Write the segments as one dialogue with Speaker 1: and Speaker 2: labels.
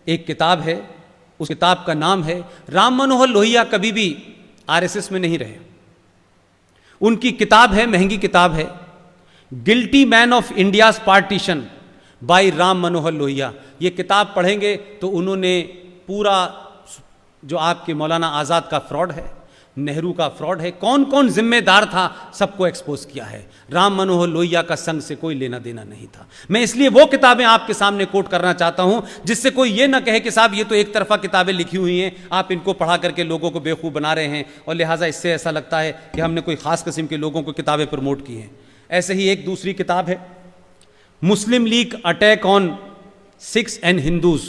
Speaker 1: एक किताब है, उस किताब का नाम है राम मनोहर लोहिया कभी भी आरएसएस में नहीं रहे। उनकी किताब है, महंगी किताब है, guilty man of India's partition by Ram Manohar Lohia. ये किताब पढ़ेंगे तो उन्होंने पूरा जो आपके मौलाना आज़ाद का फ्रॉड है, नेहरू का फ्रॉड है, कौन कौन जिम्मेदार था, सबको एक्सपोज किया है। राम मनोहर लोहिया का संघ से कोई लेना देना नहीं था। मैं इसलिए वो किताबें आपके सामने कोट करना चाहता हूं जिससे कोई ये ना कहे कि साहब ये तो एक तरफा किताबें लिखी हुई हैं, आप इनको पढ़ा करके लोगों को बेवकूफ़ बना रहे हैं और लिहाजा इससे ऐसा लगता है कि हमने कोई खास किस्म के लोगों को किताबें प्रमोट की हैं। ऐसे ही एक दूसरी किताब है, Muslim League attack on Sikhs and Hindus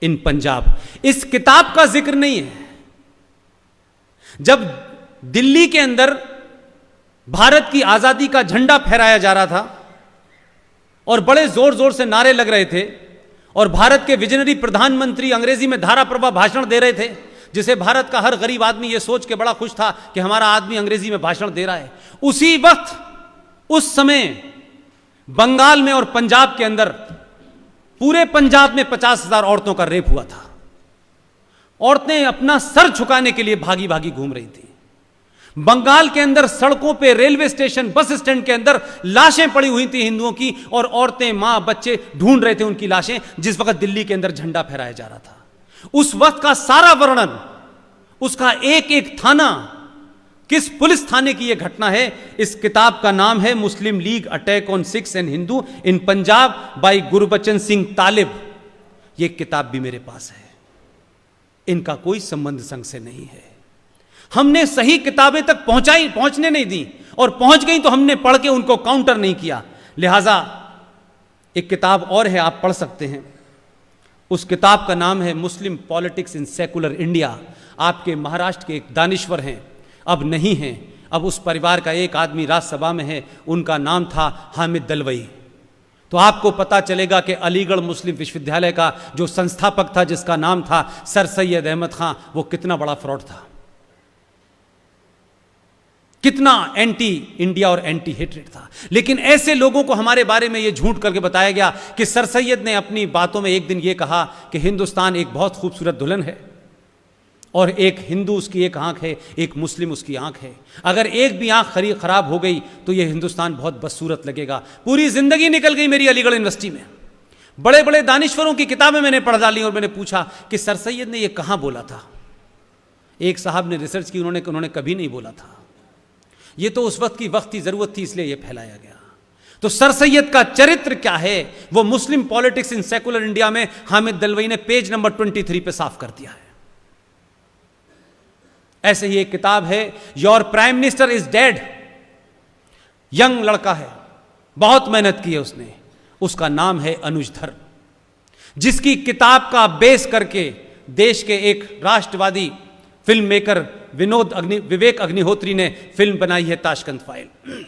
Speaker 1: in Punjab. इस किताब का जिक्र नहीं है। जब दिल्ली के अंदर भारत की आजादी का झंडा फहराया जा रहा था और बड़े जोर जोर से नारे लग रहे थे और भारत के विजनरी प्रधानमंत्री अंग्रेजी में धारा प्रभा भाषण दे रहे थे, जिसे भारत का हर गरीब आदमी यह सोच के बड़ा खुश था कि हमारा आदमी अंग्रेजी में भाषण दे रहा है, उसी वक्त उस समय बंगाल में और पंजाब के अंदर, पूरे पंजाब में 50,000 औरतों का रेप हुआ था। औरतें अपना सर झुकाने के लिए भागी भागी घूम रही थी। बंगाल के अंदर सड़कों पे, रेलवे स्टेशन, बस स्टैंड के अंदर लाशें पड़ी हुई थी हिंदुओं की, और औरतें, मां, बच्चे ढूंढ रहे थे उनकी लाशें, जिस वक्त दिल्ली के अंदर झंडा फहराया जा रहा था। उस वक्त का सारा वर्णन, उसका एक एक थाना, किस पुलिस थाने की यह घटना है, इस किताब का नाम है Muslim League attack on Sikhs and Hindu in Punjab by Gurbachan Singh Talib. यह किताब भी मेरे पास है। इनका कोई संबंध संघ से नहीं है। हमने सही किताबें तक पहुंचने नहीं दी, और पहुंच गई तो हमने पढ़ के उनको काउंटर नहीं किया। लिहाजा एक किताब और है, आप पढ़ सकते हैं। उस किताब का नाम है मुस्लिम पॉलिटिक्स इन सेकुलर इंडिया। आपके महाराष्ट्र के एक दानिश्वर हैं, अब नहीं हैं, अब उस परिवार का एक आदमी राज्यसभा में है, उनका नाम था हामिद दलवई। तो आपको पता चलेगा कि अलीगढ़ मुस्लिम विश्वविद्यालय का जो संस्थापक था, जिसका नाम था सर सैयद अहमद खां, वो कितना बड़ा फ्रॉड था, कितना एंटी इंडिया और एंटी हेट्रेड था। लेकिन ऐसे लोगों को हमारे बारे में ये झूठ करके बताया गया कि सर सैयद ने अपनी बातों में एक दिन ये कहा कि हिंदुस्तान एक बहुत खूबसूरत दुल्हन है, और एक हिंदू उसकी एक आंख है, एक मुस्लिम उसकी आंख है। अगर एक भी आंख खराब हो गई तो यह हिंदुस्तान बहुत बदसूरत लगेगा। पूरी जिंदगी निकल गई मेरी अलीगढ़ यूनिवर्सिटी में। बड़े बड़े दानिश्वरों की किताबें मैंने पढ़ डाली और मैंने पूछा कि सर सैयद ने यह कहां बोला था। एक साहब ने रिसर्च की, उन्होंने कभी नहीं बोला था। यह तो उस वक्त की जरूरत थी, इसलिए यह फैलाया गया। तो सर सैयद का चरित्र क्या है, वो मुस्लिम पॉलिटिक्स इन सेकुलर इंडिया में हामिद दलवई ने पेज नंबर 23 पे साफ कर दिया है। ऐसे ही एक किताब है, your prime minister is dead. Young लड़का है, बहुत मेहनत की है उसने, उसका नाम है अनुज धर, जिसकी किताब का बेस करके देश के एक राष्ट्रवादी फिल्म मेकर विवेक अग्निहोत्री ने फिल्म बनाई है ताशकंद फाइल।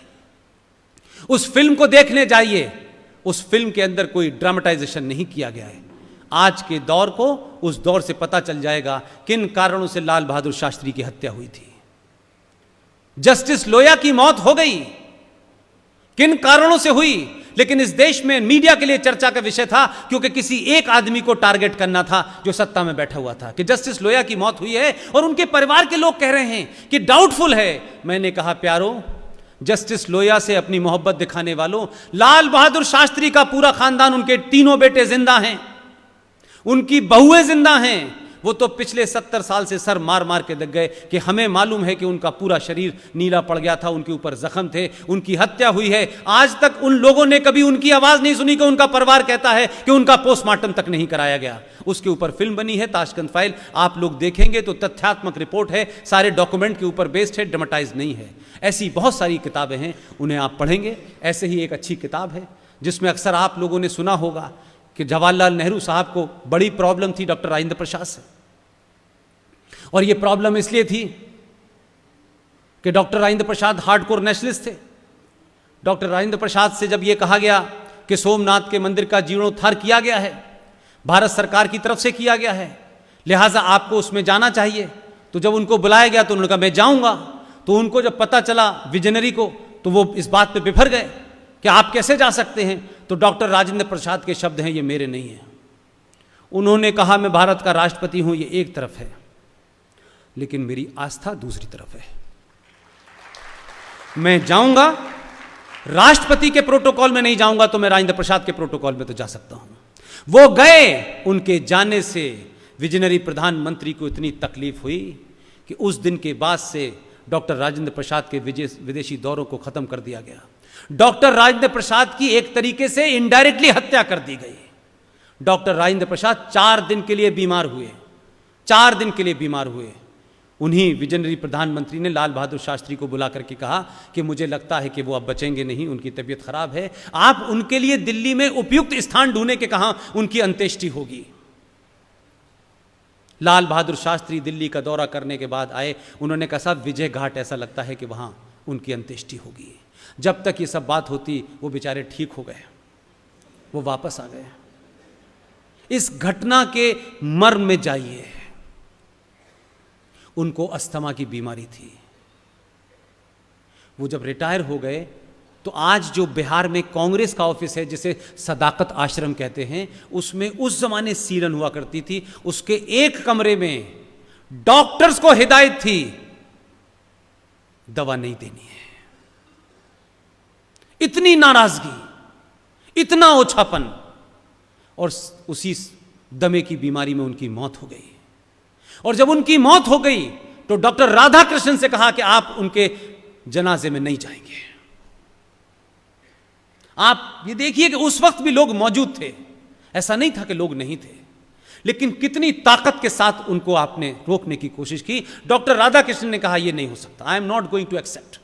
Speaker 1: उस फिल्म को देखने जाइए, उस फिल्म के अंदर कोई ड्रामेटाइजेशन नहीं किया गया है। आज के दौर को उस दौर से पता चल जाएगा किन कारणों से लाल बहादुर शास्त्री की हत्या हुई थी। जस्टिस लोया की मौत हो गई, किन कारणों से हुई, लेकिन इस देश में मीडिया के लिए चर्चा का विषय था, क्योंकि किसी एक आदमी को टारगेट करना था जो सत्ता में बैठा हुआ था, कि जस्टिस लोया की मौत हुई है और उनके परिवार के लोग कह रहे हैं कि डाउटफुल है। मैंने कहा प्यारो, जस्टिस लोया से अपनी मोहब्बत दिखाने वालों, लाल बहादुर शास्त्री का पूरा खानदान, उनके तीनों बेटे जिंदा हैं, उनकी बहुएं जिंदा हैं। वो तो पिछले 70 साल से सर मार मार के दग गए कि हमें मालूम है कि उनका पूरा शरीर नीला पड़ गया था, उनके ऊपर जख्म थे, उनकी हत्या हुई है। आज तक उन लोगों ने कभी उनकी आवाज नहीं सुनी कि उनका परिवार कहता है कि उनका पोस्टमार्टम तक नहीं कराया गया। उसके ऊपर फिल्म बनी है ताशकंद फाइल, आप लोग देखेंगे तो तथ्यात्मक रिपोर्ट है, सारे डॉक्यूमेंट के ऊपर बेस्ड है, ड्रामेटाइज नहीं है। ऐसी बहुत सारी किताबें हैं, उन्हें आप पढ़ेंगे। ऐसे ही एक अच्छी किताब है जिसमें अक्सर आप लोगों ने सुना होगा कि जवाहरलाल नेहरू साहब को बड़ी प्रॉब्लम थी डॉक्टर राजेंद्र प्रसाद से, और यह प्रॉब्लम इसलिए थी कि doctor Rajendra Prasad hardcore nationalist थे। डॉक्टर राजेंद्र प्रसाद से जब यह कहा गया कि सोमनाथ के मंदिर का जीर्णोद्धार किया गया है, भारत सरकार की तरफ से किया गया है, लिहाजा आपको उसमें जाना चाहिए, तो जब उनको बुलाया गया तो उन्होंने कहा मैं जाऊंगा। तो उनको जब पता चला विजनरी को, तो वो इस बात पे बिफर गए कि आप कैसे जा सकते हैं। तो डॉक्टर राजेंद्र प्रसाद के शब्द हैं, ये मेरे नहीं हैं। उन्होंने कहा मैं भारत का राष्ट्रपति हूं, ये एक तरफ है, लेकिन मेरी आस्था दूसरी तरफ है। मैं जाऊंगा, राष्ट्रपति के प्रोटोकॉल में नहीं जाऊंगा तो मैं राजेंद्र प्रसाद के प्रोटोकॉल में तो जा सकता हूं। वो गए, उनके जाने से विजनरी प्रधानमंत्री को इतनी तकलीफ हुई कि उस दिन के बाद से डॉक्टर राजेंद्र प्रसाद के विदेशी दौरों को खत्म कर दिया गया। डॉक्टर राजेंद्र प्रसाद की एक तरीके से इनडायरेक्टली हत्या कर दी गई। डॉक्टर राजेंद्र प्रसाद 4 दिन के लिए बीमार हुए, 4 दिन के लिए बीमार हुए। उन्हीं विजनरी प्रधानमंत्री ने लाल बहादुर शास्त्री को बुला करके कहा कि मुझे लगता है कि वो अब बचेंगे नहीं, उनकी तबीयत खराब है, आप उनके लिए दिल्ली में उपयुक्त स्थान ढूंढने के कहा उनकी अंत्येष्टि होगी। लाल बहादुर शास्त्री दिल्ली का दौरा करने के बाद आए, उन्होंने कहा साहब विजय घाट ऐसा लगता है कि वहां उनकी अंत्येष्टि होगी। जब तक ये सब बात होती वो बेचारे ठीक हो गए, वो वापस आ गए। इस घटना के मर्म में जाइए। उनको अस्थमा की बीमारी थी। वो जब रिटायर हो गए तो आज जो बिहार में कांग्रेस का ऑफिस है, जिसे सदाकत आश्रम कहते हैं, उसमें उस जमाने सीलन हुआ करती थी। उसके एक कमरे में डॉक्टर्स को हिदायत थी दवा नहीं देनी है। इतनी नाराजगी, इतना ओछापन, और उसी दमे की बीमारी में उनकी मौत हो गई। और जब उनकी मौत हो गई तो डॉक्टर राधाकृष्णन से कहा कि आप उनके जनाजे में नहीं जाएंगे। आप ये देखिए कि उस वक्त भी लोग मौजूद थे, ऐसा नहीं था कि लोग नहीं थे, लेकिन कितनी ताकत के साथ उनको आपने रोकने की कोशिश की। डॉक्टर राधाकृष्णन ने कहा यह नहीं हो सकता, I am not going to accept.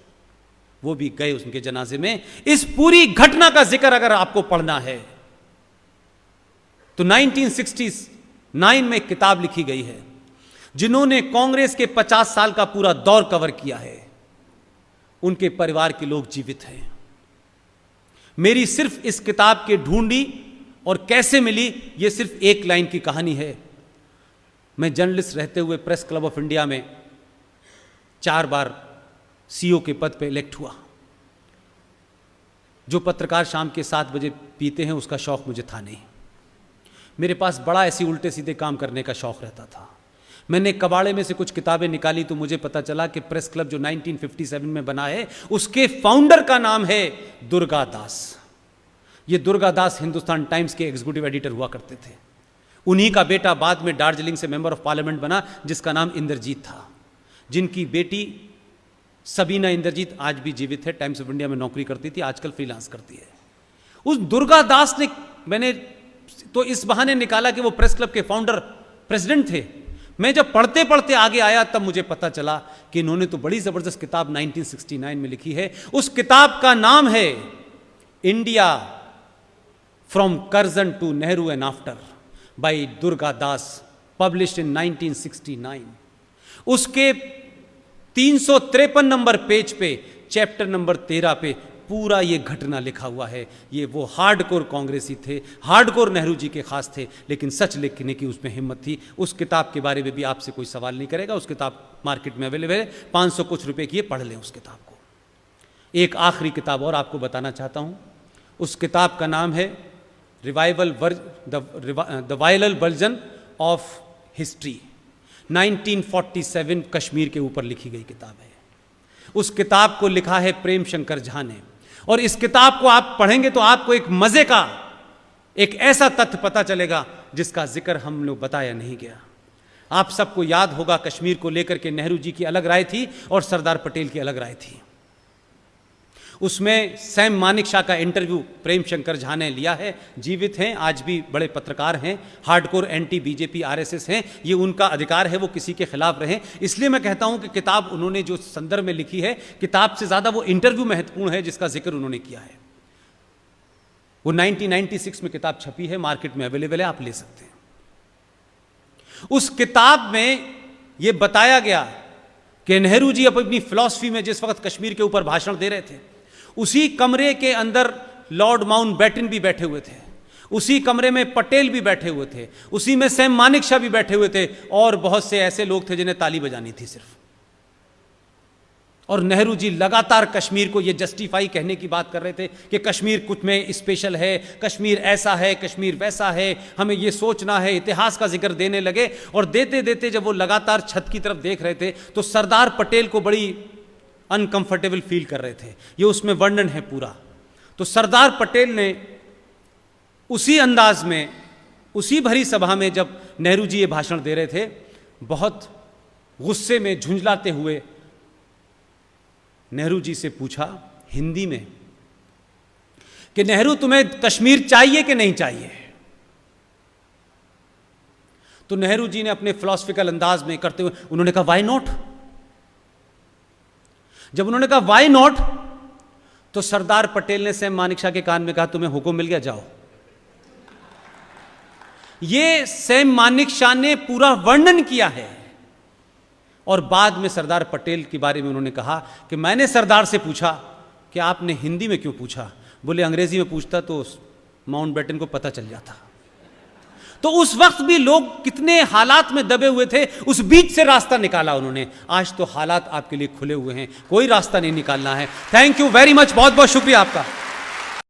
Speaker 1: वो भी गए उनके जनाजे में। इस पूरी घटना का जिक्र अगर आपको पढ़ना है तो 1969 में एक किताब लिखी गई है। जिन्होंने कांग्रेस के 50 साल का पूरा दौर कवर किया है, उनके परिवार के लोग जीवित हैं। मेरी सिर्फ इस किताब के ढूंढी और कैसे मिली, यह सिर्फ एक लाइन की कहानी है। मैं जर्नलिस्ट रहते हुए प्रेस क्लब ऑफ इंडिया में 4 बार सीईओ के पद पे इलेक्ट हुआ। जो पत्रकार शाम के 7 बजे पीते हैं उसका शौक मुझे था नहीं। मेरे पास बड़ा ऐसी उल्टे सीधे काम करने का शौक रहता था। मैंने कबाड़े में से कुछ किताबें निकाली तो मुझे पता चला कि प्रेस क्लब जो 1957 में बना है उसके फाउंडर का नाम है दुर्गा दास। ये दुर्गा दास हिंदुस्तान टाइम्स के एग्जीक्यूटिव एडिटर हुआ करते थे। उन्हीं का बेटा बाद में दार्जिलिंग से मेंबर ऑफ पार्लियामेंट बना, जिसका नाम इंद्रजीत था, जिनकी बेटी सबीना इंद्रजीत आज भी जीवित है, टाइम्स ऑफ इंडिया में नौकरी करती थी, आजकल फ्रीलांस करती है। उस दुर्गा दास ने, मैंने तो इस बहाने निकाला कि वो प्रेस क्लब के फाउंडर प्रेसिडेंट थे। मैं जब पढ़ते पढ़ते आगे आया तब मुझे पता चला कि इन्होंने तो बड़ी जबरदस्त किताब 1969 में लिखी है। उस किताब का नाम है India from Curzon to Nehru and after by Durga Das, published in 1969। उसके 353 नंबर पेज पे चैप्टर नंबर 13 पे पूरा ये घटना लिखा हुआ है। ये वो हार्डकोर कांग्रेसी थे, हार्डकोर नेहरू जी के खास थे, लेकिन सच लिखने की उसमें हिम्मत थी। उस किताब के बारे में भी आपसे कोई सवाल नहीं करेगा। उस किताब मार्केट में अवेलेबल है, 500 कुछ रुपए की है, पढ़ लें उस किताब को। एक आखिरी किताब और आपको बताना चाहता हूं। उस किताब का नाम है the viral version of history. 1947 Kashmir के ऊपर लिखी गई किताब है। उस किताब को लिखा है प्रेम शंकर झा ने, और इस किताब को आप पढ़ेंगे तो आपको एक मजे का एक ऐसा तथ्य पता चलेगा जिसका जिक्र हम लोग बताया नहीं गया। आप सबको याद होगा कश्मीर को लेकर के नेहरू जी की अलग राय थी और सरदार पटेल की अलग राय थी। उसमें सैम मानेकशॉ का इंटरव्यू प्रेम शंकर झा ने लिया है, जीवित हैं, आज भी बड़े पत्रकार हैं, हार्डकोर एंटी बीजेपी आरएसएस हैं। ये उनका अधिकार है, वो किसी के खिलाफ रहें। इसलिए मैं कहता हूं कि किताब उन्होंने जो संदर्भ में लिखी है, किताब से ज्यादा वो इंटरव्यू महत्वपूर्ण है जिसका जिक्र उन्होंने किया है। वो 1996 में किताब छपी है, मार्केट में अवेलेबल है, आप ले सकते हैं। उस किताब में यह बताया गया कि नेहरू जी अपनी फिलॉसफी में जिस वक्त कश्मीर के ऊपर भाषण दे रहे थे, उसी कमरे के अंदर लॉर्ड माउंटबेटन भी बैठे हुए थे, उसी कमरे में पटेल भी बैठे हुए थे, उसी में सैम मानेकशॉ भी बैठे हुए थे, और बहुत से ऐसे लोग थे जिन्हें ताली बजानी थी सिर्फ। और नेहरू जी लगातार कश्मीर को ये जस्टिफाई कहने की बात कर रहे थे कि कश्मीर कुछ में स्पेशल है, कश्मीर ऐसा है, कश्मीर वैसा है, हमें ये सोचना है, इतिहास का जिक्र देने लगे। और देते देते जब वो लगातार छत की तरफ देख रहे थे तो सरदार पटेल को बड़ी अनकंफर्टेबल फील कर रहे थे। ये उसमें वर्णन है पूरा। तो सरदार पटेल ने उसी अंदाज में, उसी भरी सभा में जब नेहरू जी ये भाषण दे रहे थे, बहुत गुस्से में झुंझलाते हुए नेहरू जी से पूछा हिंदी में कि नेहरू तुम्हें कश्मीर चाहिए कि नहीं चाहिए। तो नेहरू जी ने अपने फिलॉसफिकल अंदाज में करते हुए उन्होंने कहा वाई नॉट। जब उन्होंने कहा वाई नॉट तो सरदार पटेल ने सैम मानेकशॉ के कान में कहा तुम्हें हुक्म मिल गया, जाओ। ये सैम मानेकशॉ ने पूरा वर्णन किया है। और बाद में सरदार पटेल के बारे में उन्होंने कहा कि मैंने सरदार से पूछा कि आपने हिंदी में क्यों पूछा। बोले अंग्रेजी में पूछता तो माउंटबेटन को पता चल जाता। तो उस वक्त भी लोग कितने हालात में दबे हुए थे, उस बीच से रास्ता निकाला उन्होंने। आज तो हालात आपके लिए खुले हुए हैं, कोई रास्ता नहीं निकालना है। थैंक यू वेरी मच, बहुत बहुत शुक्रिया आपका।